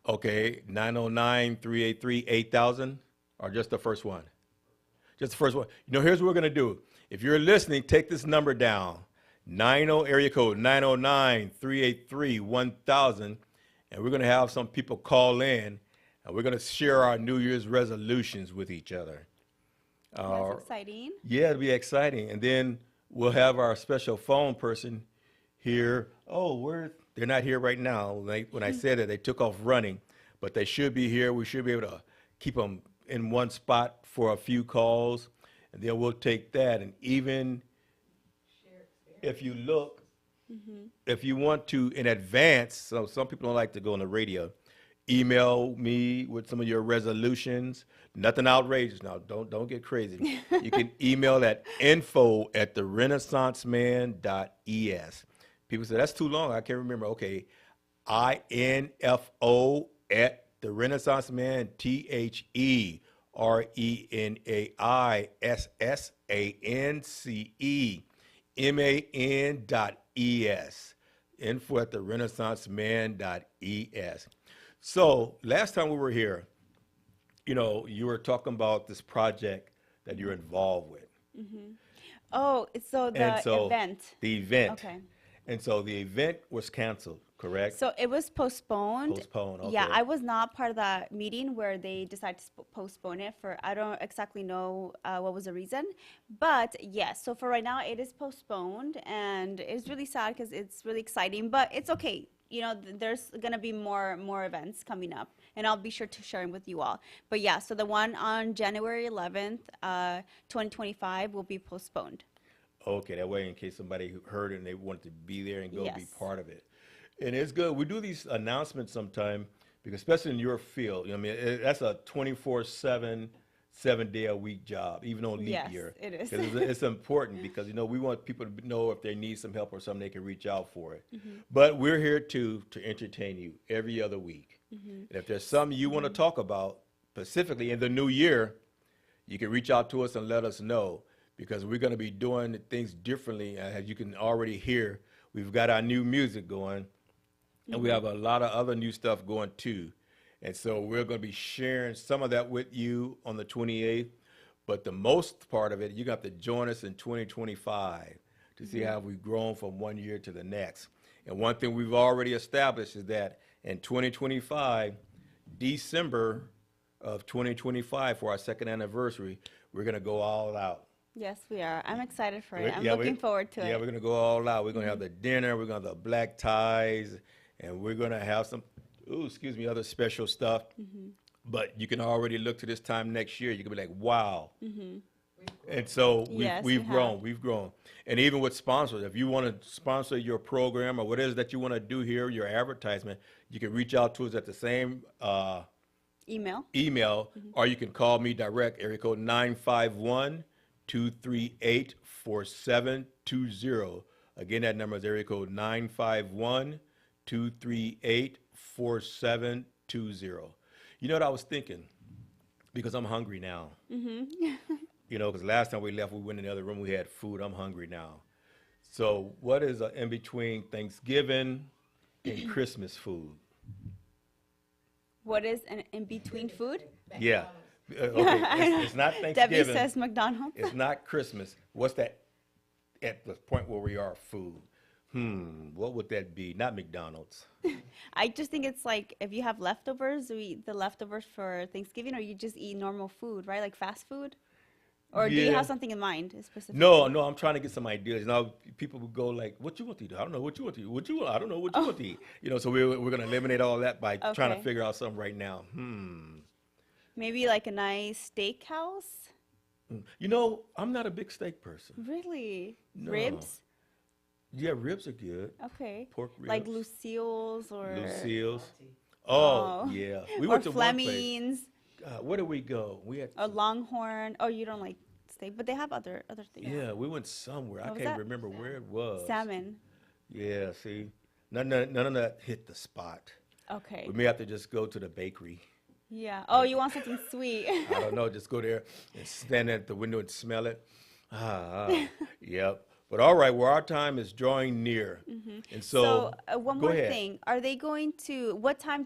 Okay, 909-383-8000, or just the first one? Just the first one. You know, here's what we're going to do. If you're listening, take this number down. Area code 909-383-1000, and we're going to have some people call in, and we're going to share our New Year's resolutions with each other. That's exciting. Yeah, it'll be exciting. And then we'll have our special phone person here. Oh, they're not here right now. When I said that, they took off running, but they should be here. We should be able to keep them in one spot for a few calls, and then we'll take that. And even if you look, if you want to in advance, so some people don't like to go on the radio, email me with some of your resolutions. Nothing outrageous now. Don't get crazy. You can email at info@therenaissanceman.es. People say that's too long. I can't remember. Okay, info at therenaissanceman, TheRenaissanceMan.es. info@therenaissanceman.es. So last time we were here, you know, you were talking about this project that you're involved with. Oh, so the event. The event. Okay. And so the event was canceled, correct? So it was postponed. Postponed, Yeah, okay. I was not part of that meeting where they decided to postpone it for, I don't exactly know what was the reason. But yes, so for right now, it is postponed. And it's really sad because it's really exciting. But it's okay. You know, there's going to be more events coming up. And I'll be sure to share them with you all. But yeah, so the one on January 11th, 2025 will be postponed. Okay, that way in case somebody heard it and they wanted to be there and go be Yes. part of it. And it's good. We do these announcements sometime because especially in your field, you know, I mean, that's a 24/7, 7-day-a-week job, even on leap Yes, year. it is. 'Cause it's important because, you know, we want people to know if they need some help or something, they can reach out for it. But we're here to entertain you every other week. And if there's something you want to talk about specifically in the new year, you can reach out to us and let us know. Because we're going to be doing things differently. As you can already hear, we've got our new music going, and we have a lot of other new stuff going too. And so we're going to be sharing some of that with you on the 28th. But the most part of it, you're going to have to join us in 2025 to see how we've grown from one year to the next. And one thing we've already established is that in 2025, December of 2025, for our second anniversary, we're going to go all out. Yes, we are. I'm excited for it. We're- I'm yeah, looking forward to Yeah, it. we're going to go all out. We're going to have the dinner. We're going to have the black ties. And we're going to have some, other special stuff. But you can already look to this time next year. You can be like, wow. And so Yes, we've we grown. have. We've grown. And even with sponsors, if you want to sponsor your program or what it is that you want to do here, your advertisement, you can reach out to us at the same Email. or you can call me direct, area code 951-238-4720. Again, that number is area code 951-238-4720. You know what I was thinking? Because I'm hungry now. You know, because last time we left, we went in the other room, we had food. I'm hungry now. So what is in between Thanksgiving and Christmas food? What is an in-between food? Yeah. Okay, it's not Thanksgiving. Debbie says McDonald's. It's not Christmas. What's that at the point where we are food? What would that be? Not McDonald's. I just think it's like if you have leftovers, we eat the leftovers for Thanksgiving, or you just eat normal food, right? Like fast food? Or do you Yeah. have something in mind specifically? No, I'm trying to get some ideas. Now, people would go like, what you want to eat? I don't know what you want to eat. I don't know what you want to eat. You know, so we're going to eliminate all that by trying to Okay. figure out something right now. Maybe like a nice steakhouse? You know, I'm not a big steak person. Really? No. Ribs? Yeah, ribs are good. Okay. Pork ribs. Like Lucille's or... Lucille's. Oh. Oh, yeah. We or went to one place. Fleming's. Where did we go? We had. Or Longhorn. Oh, you don't like steak, but they have other things. Yeah, we went somewhere. I What was can't that? remember where it was. Salmon. Yeah, see, none of that hit the spot. Okay. We may have to just go to the bakery. Yeah. Oh, you want something sweet. I don't know, just go there and stand at the window and smell it. Yep. But all right, well, our time is drawing near. And so, one go more ahead. thing. Are they going to, what time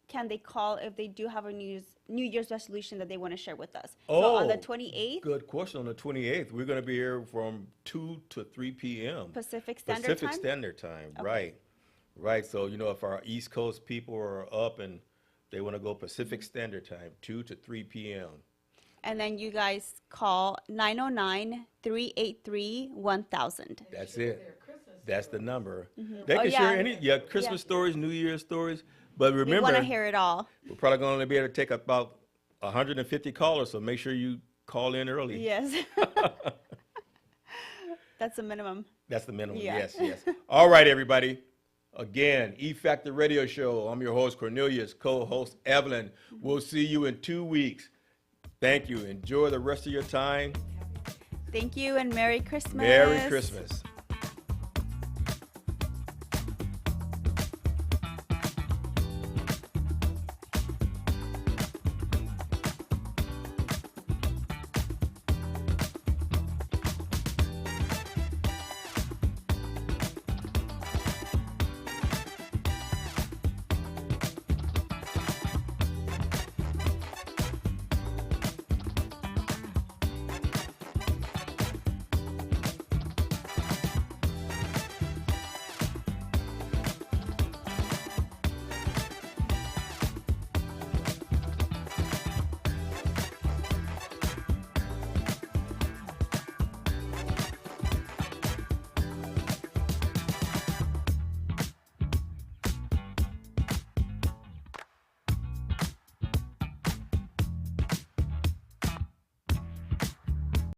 can they call if they do have a New Year's resolution that they want to share with us? So on the 28th? Good question. On the 28th, we're going to be here from 2 to 3 p.m. Pacific Standard Pacific Time? Standard Time, Okay. right. Right, so, you know, if our East Coast people are up and they want to go Pacific Standard Time, 2 to 3 p.m. And then you guys call 909-383-1000. That's it. That's the number. Mhm. They Oh, can yeah. share any Christmas stories, New Year's stories, but We remember, want to hear it all. we're probably going to only be able to take about 150 callers, so make sure you call in early. Yes. That's the minimum. That's the minimum. Yeah. Yes. All right, everybody. Again, E Factor Radio Show. I'm your host, Cornelius, co-host, Evelyn. We'll see you in 2 weeks. Thank you. Enjoy the rest of your time. Thank you and Merry Christmas. Merry Christmas.